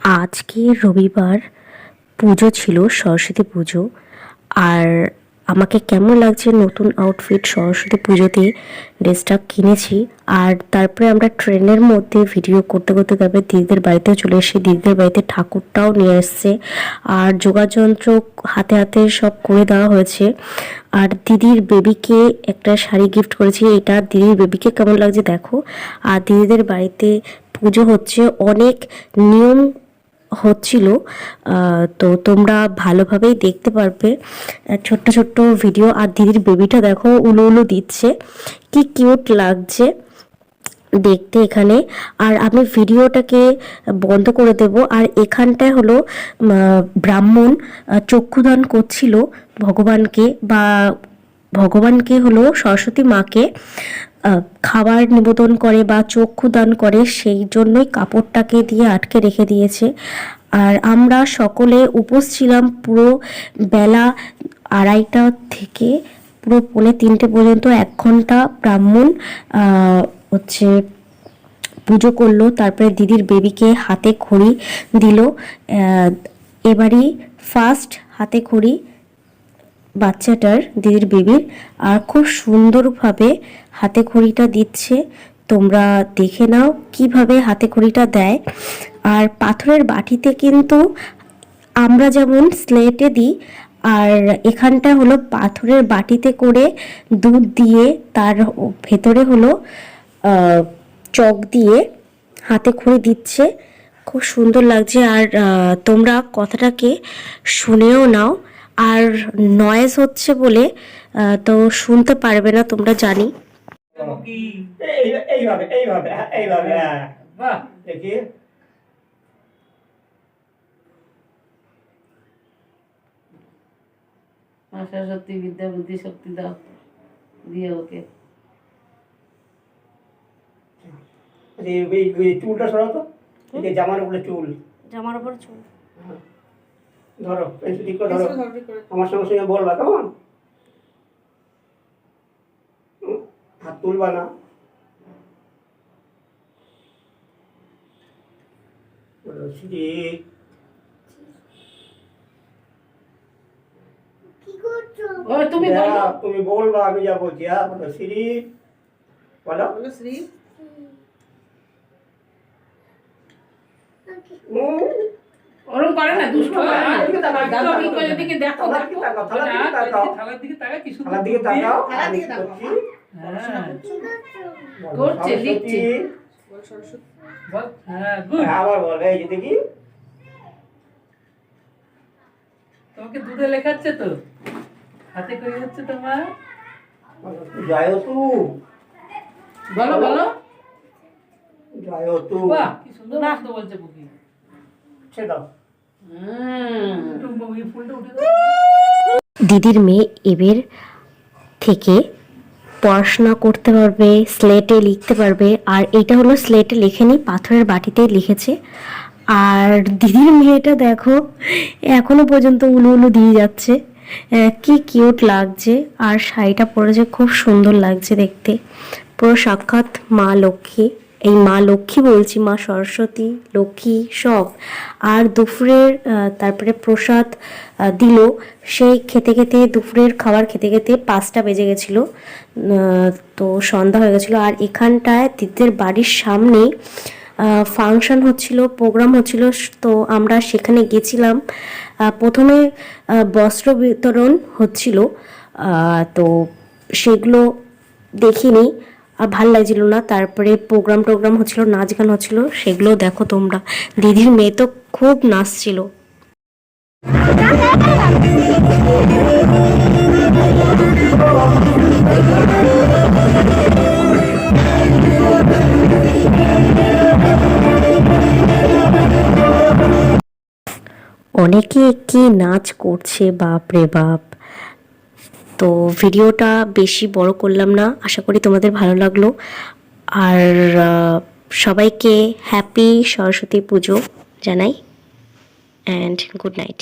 আজকে রবিবার পুজো ছিল, সরস্বতী পুজো। আর আমাকে কেমন লাগছে নতুন আউটফিট সরস্বতী পুজোতে ড্রেসটা কিনেছি। আর তারপরে আমরা ট্রেনের মধ্যে ভিডিও করতে করতে তারপরে দিদিদের বাড়িতেও চলে এসেছি। দিদিদের বাড়িতে ঠাকুরটাও নিয়ে এসছে আর যোগাযন্ত্র হাতে হাতে সব করে দেওয়া হয়েছে। আর দিদির বেবিকে একটা শাড়ি গিফট করেছি। এটা দিদির বেবিকে কেমন লাগছে দেখো। আর দিদিদের বাড়িতে পুজো হচ্ছে, অনেক নিয়ম হচ্ছিল, তো তোমরা ভালোভাবেই দেখতে পারবে ছোট্ট ছোট্ট ভিডিও। আর দিদির বেবিটা দেখো উলু উলু দিচ্ছে, কি কিউট লাগছে দেখতে এখানে। আর আমি ভিডিওটাকে বন্ধ করে দেব। আর এখানটায় হলো ব্রাহ্মণ চক্ষুদান করছিল ভগবানকে, বা ভগবানকে হলো সরস্বতী মাকে খাবার নিবেদন করে বা চক্ষু দান করে, সেই জন্যই কাপড়টাকে দিয়ে আটকে রেখে দিয়েছে। আর আমরা সকলে উপোস ছিলাম পুরো বেলা 2:30 থেকে পুরো 2:45 পর্যন্ত। 1 ঘন্টা ব্রাহ্মণ হচ্ছে পুজো করলো। তারপরে দিদির বেবিকে হাতে খড়ি দিল। এবারই ফার্স্ট হাতে খড়ি বাচ্চাটার, দিদির বেবির। আর খুব সুন্দরভাবে হাতে খড়িটা দিচ্ছে, তোমরা দেখে নাও কিভাবে হাতে খড়িটা দেয়। আর পাথরের বাটিতে কিন্তু আমরা যেমন স্লেটে দিই, আর এখানটা হলো পাথরের বাটিতে করে দুধ দিয়ে তার ভেতরে হলো চক দিয়ে হাতে খড়ি দিচ্ছে। খুব সুন্দর লাগছে। আর তোমরা কথাটাকে শুনেও নাও। আর নয়েজ হচ্ছে বলে তো শুনতে পারবে না তোমরা, জানি। এইভাবে এইভাবে এইভাবে বাহ, দেখি সরস্বতী বিদ্যা বুদ্ধি শক্তি দাও দিয়ে ওকে। চুলটা সরাতো, জামার উপরে চুল, জামার উপর চুল ধরো পেন্সিল ঠিক করে ধরো, আমার সঙ্গে সঙ্গে বলবা কেমন, হাত তুলবা না। তুমি বলবা, আমি যা বলছি। হ্যাঁ বলো শ্রী, বলো শ্রী। ওরম করে না, দুষ্ট করে না। তুমি কই দিকে দেখো, থালার দিকে তাকাও, কি সুন্দর থালার দিকে তাকাও। আমি করছি, হ্যাঁ করছে, লিখছে, বল সরস্বতী, বল। হ্যাঁ গুড, আবার বল। এই যে দেখি তোমাকে দুধে লেখাচ্ছে তো, হাতে করে হচ্ছে তোমার। যায়ও তু, বলো বলো, যায়ও তু। বাহ কি সুন্দর মন্ত্র বলছে বুকি। সেটা দিদির মেয়ে এবার থেকে পড়াশোনা করতে পারবে, স্লেটে লিখতে পারবে। আর এটা হলো স্লেটে লেখেনি, পাথরের বাটিতে লিখেছে। আর দিদির মেয়েটা দেখো এখনো পর্যন্ত উলু উলু দিয়ে যাচ্ছে, কি কিউট লাগছে। আর শাড়িটা পরেছে, খুব সুন্দর লাগছে দেখতে, পুরো সাক্ষাৎ মা লক্ষ্মী। এই মা লক্ষ্মী বলছি, মা সরস্বতী, লক্ষ্মী সব। আর দুপুরের তারপরে প্রসাদ দিল। সেই খেতে খেতে, দুপুরের খাবার খেতে খেতে 5টা বেজে গেছিলো, তো সন্ধ্যা হয়ে গেছিলো। আর এখানটায় দিদিদের বাড়ির সামনেই ফাংশন হচ্ছিল, প্রোগ্রাম হচ্ছিল, তো আমরা সেখানে গেছিলাম। প্রথমে বস্ত্র বিতরণ হচ্ছিল, তো সেগুলো দেখিনি, আর ভাল লাগছিল না। তারপরে প্রোগ্রাম হচ্ছিল, নাচ গান হচ্ছিল, সেগুলো দেখো তোমরা। দিদির মেয়ে তো খুব নাচছিল। অনেকে কি নাচ করছে, বাপ রে বাপ। তো ভিডিওটা বেশি বড় করলাম না, আশা করি তোমাদের ভালো লাগলো। আর সবাইকে হ্যাপি সরস্বতী পুজো জানাই, অ্যান্ড গুড নাইট।